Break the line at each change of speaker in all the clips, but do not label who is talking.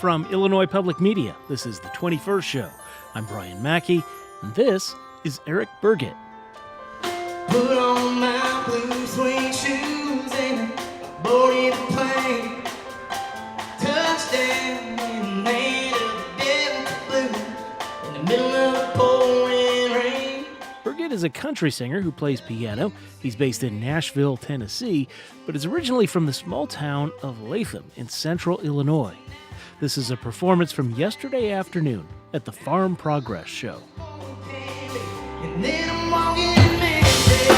From Illinois Public Media, this is the 21st Show. I'm Brian Mackey, and this is Eric Burgett.
Put on my blue suede shoes and boarded the plane. Touchdown in the land of the devil blue in the middle of the pouring rain.
Burgett is a country singer who plays piano. He's based in Nashville, Tennessee, but is originally from the small town of Latham in central Illinois. This is a performance from yesterday afternoon at the Farm Progress Show.
And then I'm walking in Mackey,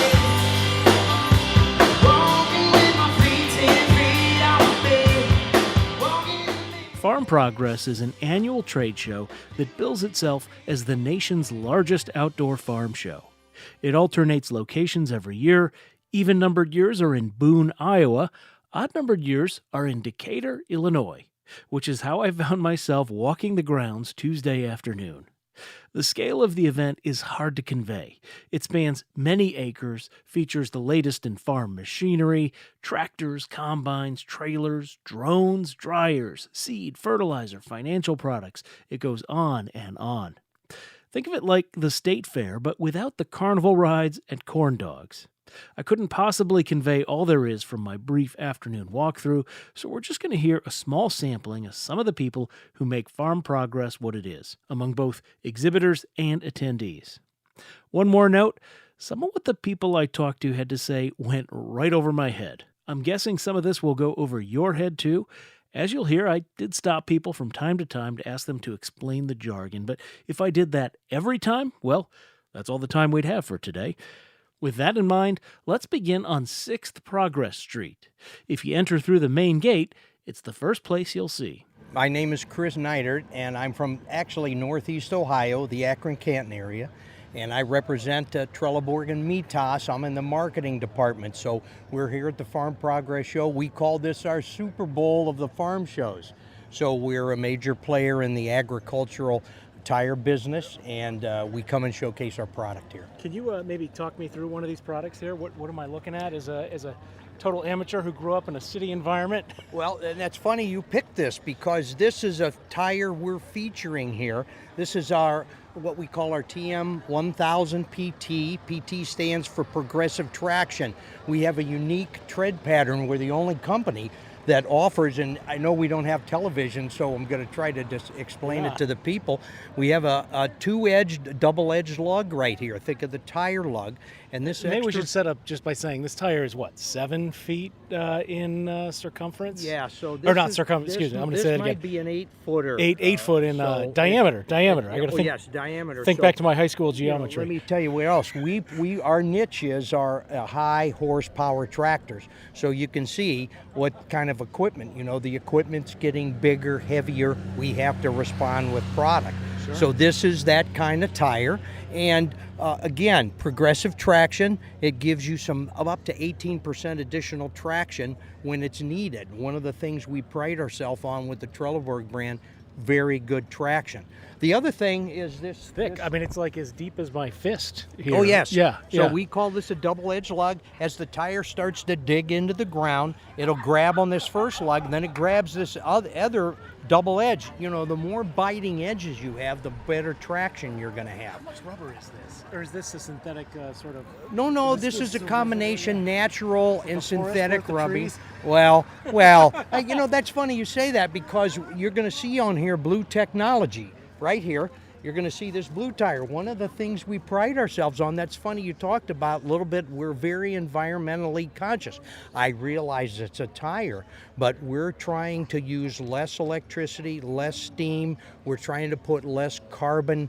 walking with my feet 10 feet off the bed, walking in Mackey.
Farm Progress is an annual trade show that bills itself as the nation's largest outdoor farm show. It alternates locations every year. Even-numbered years are in Boone, Iowa. Odd-numbered years are in Decatur, Illinois, which is how I found myself walking the grounds Tuesday afternoon. The scale of the event is hard to convey. It spans many acres, features the latest in farm machinery, tractors, combines, trailers, drones, dryers, seed, fertilizer, financial products. It goes on and on. Think of it like the state fair, but without the carnival rides and corn dogs. I couldn't possibly convey all there is from my brief afternoon walkthrough, so we're just going to hear a small sampling of some of the people who make Farm Progress what it is, among both exhibitors and attendees. One more note, some of what the people I talked to had to say went right over my head. I'm guessing some of this will go over your head too. As you'll hear, I did stop people from time to ask them to explain the jargon, but if I did that every time, well, that's all the time we'd have for today. With that in mind, let's begin on 6th Progress Street. If you enter through the main gate, it's the first place you'll see.
My name is Chris Neidert, and I'm from actually Northeast Ohio, the Akron-Canton area, and I represent Trelleborg and Mitas. I'm in the marketing department, so we're here at the Farm Progress Show. We call this our Super Bowl of the farm shows. So we're a major player in the agricultural tire business, and we come and showcase our product here.
Can you maybe talk me through one of these products here? What am I looking at as a total amateur who grew up in a city environment?
Well, and that's funny you picked this because this is a tire we're featuring here. This is our what we call our TM 1000 PT. PT stands for Progressive Traction. We have a unique tread pattern. We're the only company that offers, and I know we don't have television, so I'm going to try to just explain it to the people. We have a two-edged, double-edged lug right here. Think of the tire lug. And this
Maybe we should set up just by saying this tire is what, 7 feet in circumference?
Yeah, so this
or not circumference, excuse me, I'm going to say it again.
This might be an 8-footer.
8 foot in diameter. I got to think.
Yes, diameter.
Think back to my high school geometry.
Let me tell you what else. Our niches are high horsepower tractors. So you can see what kind of equipment. The equipment's getting bigger, heavier. We have to respond with product. Sure. So this is that kind of tire. And again, progressive traction, it gives you some up to 18% additional traction when it's needed. One of the things we pride ourselves on with the Trelleborg brand, very good traction. The other thing is this
thick. I mean, it's like as deep as my fist here.
Oh, yes.
Yeah.
So we call this a double-edged lug. As the tire starts to dig into the ground, it'll grab on this first lug, and then it grabs this other double edge. The more biting edges you have, the better traction you're going to have.
How much rubber is this? Or is this a synthetic sort of...
No, this is a combination natural and synthetic rubbing. Well, that's funny you say that because you're going to see on here blue technology. Right here, you're going to see this blue tire. One of the things we pride ourselves on, that's funny you talked about a little bit, we're very environmentally conscious. I realize it's a tire, but we're trying to use less electricity, less steam. We're trying to put less carbon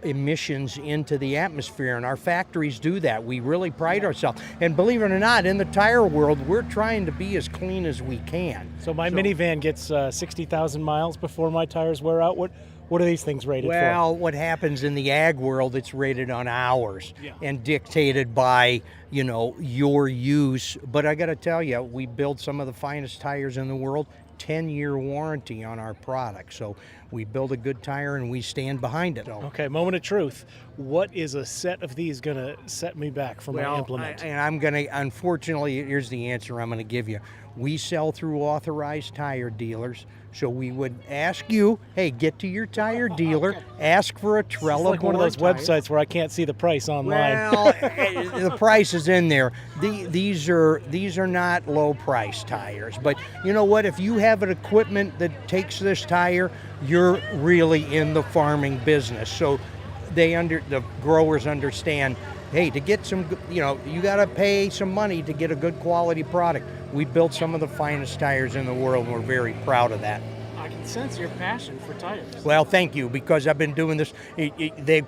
emissions into the atmosphere, and our factories do that. We really pride ourselves. And believe it or not, in the tire world, we're trying to be as clean as we can.
So my minivan gets 60,000 miles before my tires wear out. What are these things rated for?
Well, what happens in the ag world, it's rated on hours and dictated by, your use. But I got to tell you, we build some of the finest tires in the world, 10-year warranty on our product. So we build a good tire and we stand behind it.
Okay, moment of truth. What is a set of these going to set me back from my implement?
Unfortunately, here's the answer I'm going to give you. We sell through authorized tire dealers. So we would ask you, hey, get to your tire dealer, ask for a Trello
It's like one of those
board tire.
websites where I can't see the price online.
Well, the price is in there. These are not low price tires, but you know what? If you have an equipment that takes this tire, you're really in the farming business. So the growers understand. Hey, to get some, you got to pay some money to get a good quality product. We built some of the finest tires in the world, and we're very proud of that.
I can sense your passion for tires.
Well, thank you, because I've been doing this.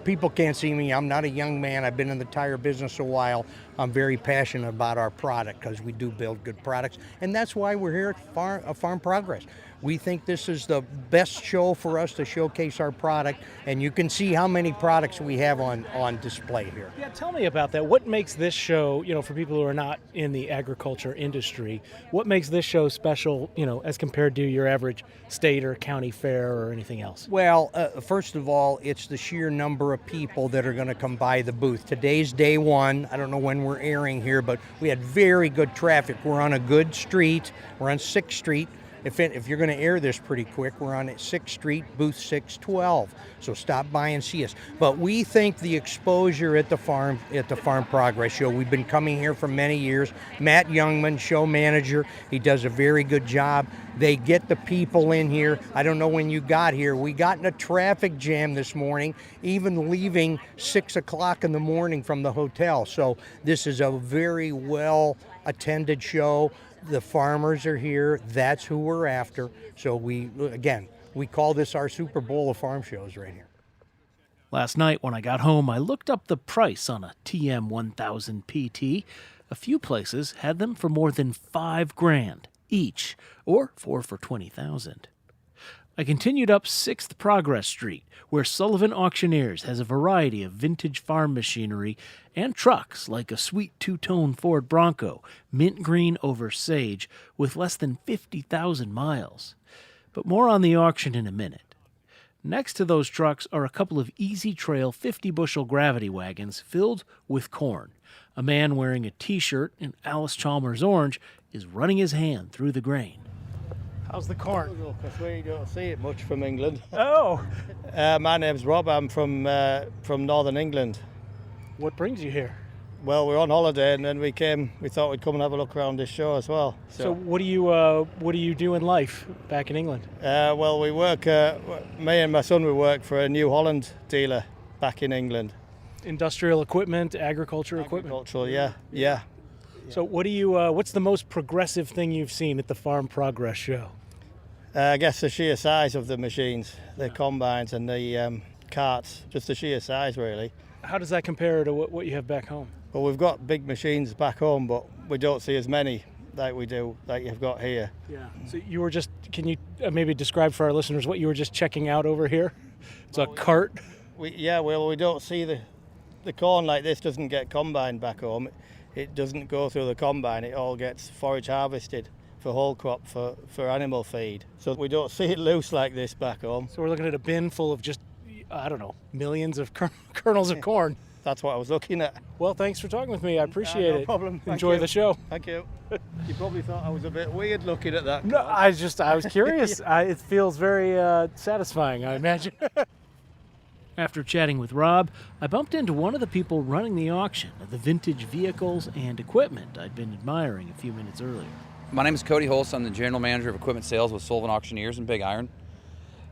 People can't see me. I'm not a young man. I've been in the tire business a while. I'm very passionate about our product because we do build good products, and that's why we're here at Farm Progress. We think this is the best show for us to showcase our product, and you can see how many products we have on display here.
Yeah, tell me about that. What makes this show, for people who are not in the agriculture industry, what makes this show special, as compared to your average state or county fair or anything else?
Well, first of all, it's the sheer number of people that are going to come by the booth. Today's day one. I don't know when we're airing here, but we had very good traffic. We're on a good street. We're on 6th Street. If you're going to air this pretty quick, we're on 6th Street, booth 612. So stop by and see us. But we think the exposure at the Farm Progress Show, we've been coming here for many years. Matt Youngman, show manager, he does a very good job. They get the people in here. I don't know when you got here. We got in a traffic jam this morning, even leaving 6 o'clock in the morning from the hotel. So this is a very well attended show. The farmers are here. That's who we're after. So we call this our Super Bowl of farm shows right here.
Last night when I got home, I looked up the price on a TM1000 PT. A few places had them for more than $5,000 each, or 4 for $20,000. I continued up 6th Progress Street, where Sullivan Auctioneers has a variety of vintage farm machinery and trucks like a sweet two-tone Ford Bronco, mint green over sage, with less than 50,000 miles. But more on the auction in a minute. Next to those trucks are a couple of Easy Trail 50-bushel gravity wagons filled with corn. A man wearing a T-shirt in Alice Chalmers orange is running his hand through the grain. How's the corn?
Because we don't see it much from England.
Oh!
My name's Rob. I'm from Northern England.
What brings you here?
Well, we're on holiday, and then we thought we'd come and have a look around this show as well.
So what do you do in life back in England?
Well, we work. Me and my son, we work for a New Holland dealer back in England.
Industrial equipment, agricultural equipment.
Agricultural, yeah.
So what's the most progressive thing you've seen at the Farm Progress Show?
I guess the sheer size of the machines, the combines and the carts, just the sheer size, really.
How does that compare to what you have back home?
Well, we've got big machines back home, but we don't see as many like we do, like you've got here.
Yeah. So you were just, can you maybe describe for our listeners what you were just checking out over here? It's a cart?
We don't see the corn like this doesn't get combined back home. It doesn't go through the combine. It all gets forage harvested for whole crop for animal feed. So we don't see it loose like this back home.
So we're looking at a bin full of just, millions of kernels of corn.
That's what I was looking at.
Well, thanks for talking with me. I appreciate it.
No problem.
Enjoy the show.
Thank you. You probably thought I was a bit weird looking at that.
No, I was curious. It feels very satisfying, I imagine. After chatting with Rob, I bumped into one of the people running the auction of the vintage vehicles and equipment I'd been admiring a few minutes earlier.
My name is Cody Holst. I'm the general manager of equipment sales with Sullivan Auctioneers in Big Iron.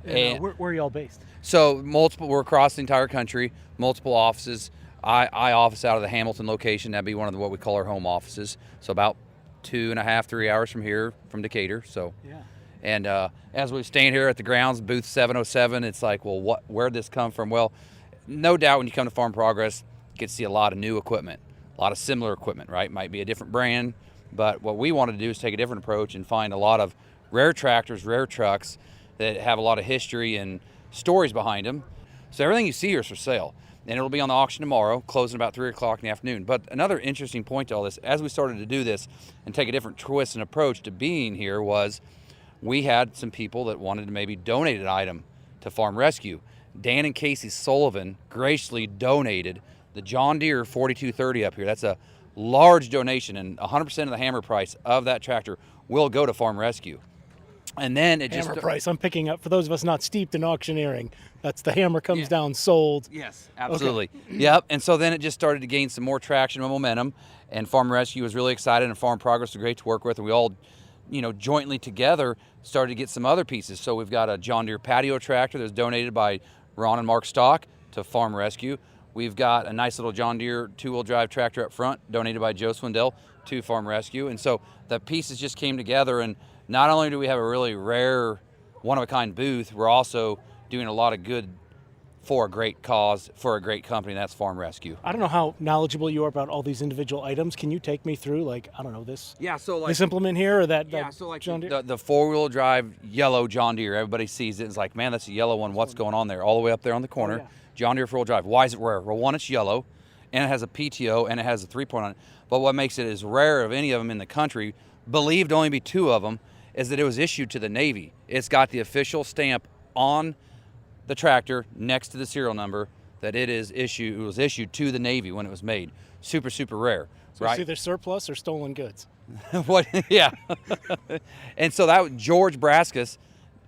And where are y'all based?
So we're across the entire country, multiple offices. I office out of the Hamilton location. That'd be one of what we call our home offices. So about 2.5, 3 hours from here, from Decatur. So,
yeah.
And as we stand here at the grounds, booth 707, it's like, well, where'd this come from? Well, no doubt when you come to Farm Progress, you get to see a lot of new equipment, a lot of similar equipment, right? Might be a different brand, but what we wanted to do is take a different approach and find a lot of rare tractors, rare trucks that have a lot of history and stories behind them. So everything you see here is for sale. And it'll be on the auction tomorrow, closing about 3 o'clock in the afternoon. But another interesting point to all this, as we started to do this and take a different twist and approach to being here, was we had some people that wanted to maybe donate an item to Farm Rescue. Dan and Casey Sullivan graciously donated the John Deere 4230 up here. That's a large donation, and 100% of the hammer price of that tractor will go to Farm Rescue. And then it
Hammer
just
price. I'm picking up, for those of us not steeped in auctioneering, that's the hammer comes down sold.
Yes, absolutely. Yep. And so then it just started to gain some more traction and momentum, and Farm Rescue was really excited, and Farm Progress was great to work with, and we all, jointly together started to get some other pieces. So we've got a John Deere patio tractor that's donated by Ron and Mark Stock to Farm Rescue. We've got a nice little John Deere two-wheel drive tractor up front donated by Joe Swindell to Farm Rescue. And so the pieces just came together, and not only do we have a really rare, one-of-a-kind booth, we're also doing a lot of good for a great cause, for a great company, and that's Farm Rescue.
I don't know how knowledgeable you are about all these individual items. Can you take me through, this this implement here or that John Deere?
The four-wheel drive yellow John Deere, everybody sees it and is like, man, that's a yellow one. What's going on there? All the way up there on the corner. John Deere four-wheel drive. Why is it rare? Well, one, it's yellow, and it has a PTO, and it has a 3-point on it. But what makes it as rare of any of them in the country, believed to only be 2 of them, is that it was issued to the Navy. It's got the official stamp on the tractor next to the serial number that it was issued to the Navy when it was made. Super, super rare.
So
right?
it's either surplus or stolen goods.
What? Yeah. And so that George Braskus,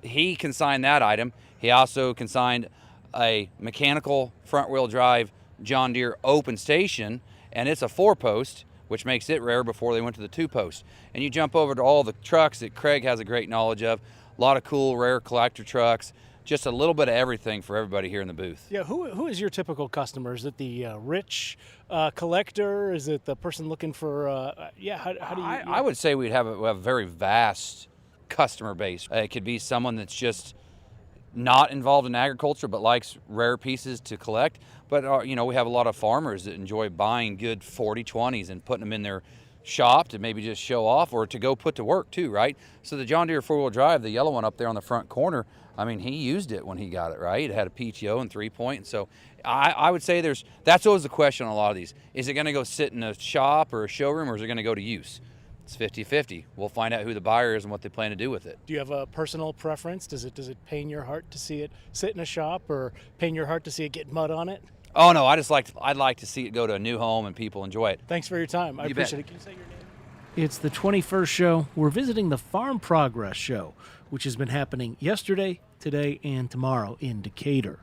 he consigned that item. He also consigned a mechanical front-wheel drive John Deere open station, and it's a 4-post, which makes it rare before they went to the 2-post. And you jump over to all the trucks that Craig has a great knowledge of, a lot of cool, rare collector trucks, just a little bit of everything for everybody here in the booth.
Yeah, who is your typical customer? Is it the rich collector? Is it the person looking for, how do you...
I would say we have a very vast customer base. It could be someone that's just not involved in agriculture but likes rare pieces to collect. But, we have a lot of farmers that enjoy buying good 40-20s and putting them in their shop to maybe just show off or to go put to work too, right? So the John Deere four-wheel drive, the yellow one up there on the front corner, he used it when he got it, right? It had a PTO and 3-point. And so I would say that's always the question on a lot of these. Is it going to go sit in a shop or a showroom, or is it going to go to use? It's 50-50. We'll find out who the buyer is and what they plan to do with it.
Do you have a personal preference? Does it pain your heart to see it sit in a shop, or pain your heart to see it get mud on it?
Oh, no, I'd like to see it go to a new home and people enjoy it.
Thanks for your time. I appreciate it. Can you say your name? It's the 21st show. We're visiting the Farm Progress Show, which has been happening yesterday, today, and tomorrow in Decatur.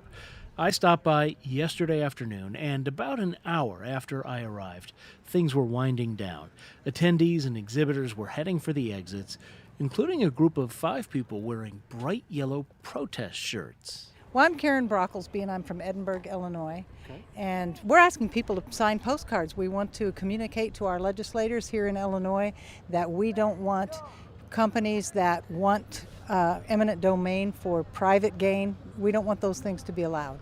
I stopped by yesterday afternoon, and about an hour after I arrived, things were winding down. Attendees and exhibitors were heading for the exits, including a group of 5 people wearing bright yellow protest shirts.
Well, I'm Karen Brocklesby, and I'm from Edinburgh, Illinois. Okay. And we're asking people to sign postcards. We want to communicate to our legislators here in Illinois that we don't want companies that want eminent domain for private gain. We don't want those things to be allowed.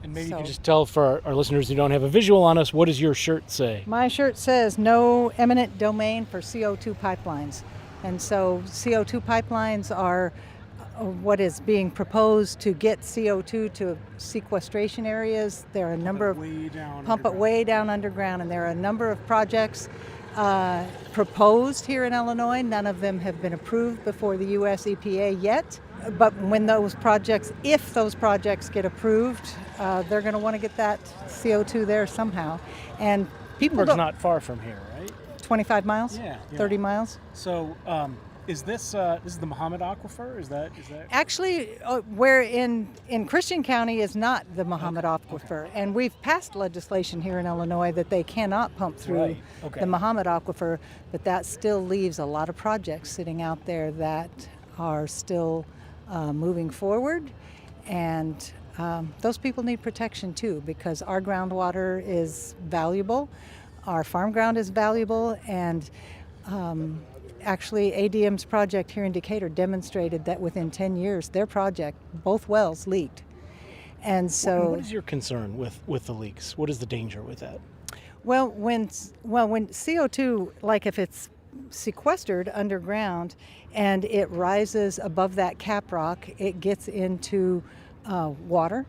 And maybe you can just tell for our listeners who don't have a visual on us, what does your shirt say?
My shirt says no eminent domain for CO2 pipelines. And so CO2 pipelines are what is being proposed to get CO2 to sequestration areas. There are a number of pump it way down underground, and there are a number of projects proposed here in Illinois. None of them have been approved before the U.S. EPA yet. But when if those projects get approved, they're going to want to get that CO2 there somehow. And people
not far from here, right?
25 miles?
Yeah.
30 miles?
So, is this is the Muhammad Aquifer? Is that?
Actually, where in Christian County is not the Muhammad Aquifer, and we've passed legislation here in Illinois that they cannot pump through the Muhammad Aquifer, but that still leaves a lot of projects sitting out there that are still moving forward, and those people need protection too, because our groundwater is valuable, our farm ground is valuable, and actually, ADM's project here in Decatur demonstrated that within 10 years, their project, both wells, leaked. And so,
what is your concern with the leaks? What is the danger with that?
Well, when CO2, like if it's sequestered underground and it rises above that cap rock, it gets into water.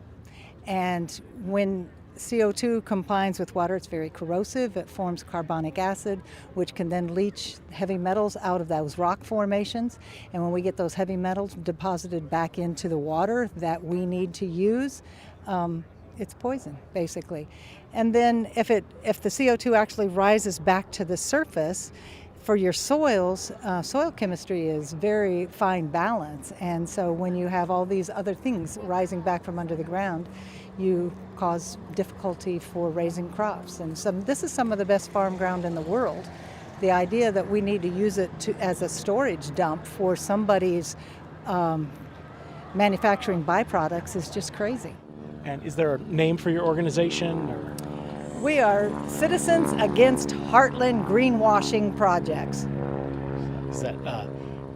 And when CO2 combines with water, it's very corrosive. It forms carbonic acid, which can then leach heavy metals out of those rock formations. And when we get those heavy metals deposited back into the water that we need to use, it's poison, basically. And then if the CO2 actually rises back to the surface, for your soils, soil chemistry is very fine balance. And so when you have all these other things rising back from under the ground, you cause difficulty for raising crops. And this is some of the best farm ground in the world. The idea that we need to use it as a storage dump for somebody's manufacturing byproducts is just crazy.
And is there a name for your organization? Or?
We are Citizens Against Heartland Greenwashing Projects.
Is that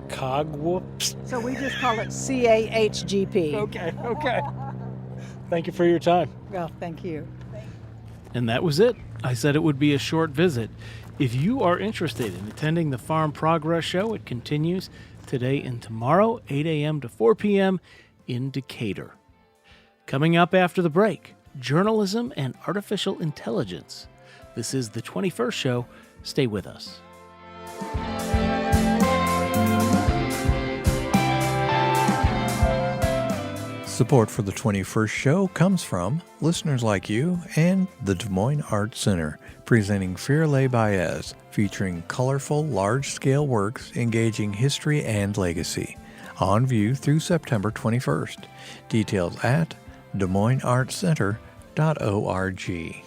COGWHOOPS?
So we just call it CAHGP.
Okay. Thank you for your time.
Well, thank you.
And that was it. I said it would be a short visit. If you are interested in attending the Farm Progress Show, it continues today and tomorrow, 8 a.m. to 4 p.m. in Decatur. Coming up after the break, journalism and artificial intelligence. This is the 21st Show. Stay with us.
Support for the 21st Show comes from listeners like you and the Des Moines Arts Center, presenting Fear Les Baez, featuring colorful, large-scale works engaging history and legacy. On view through September 21st. Details at DesMoinesArtsCenter.org.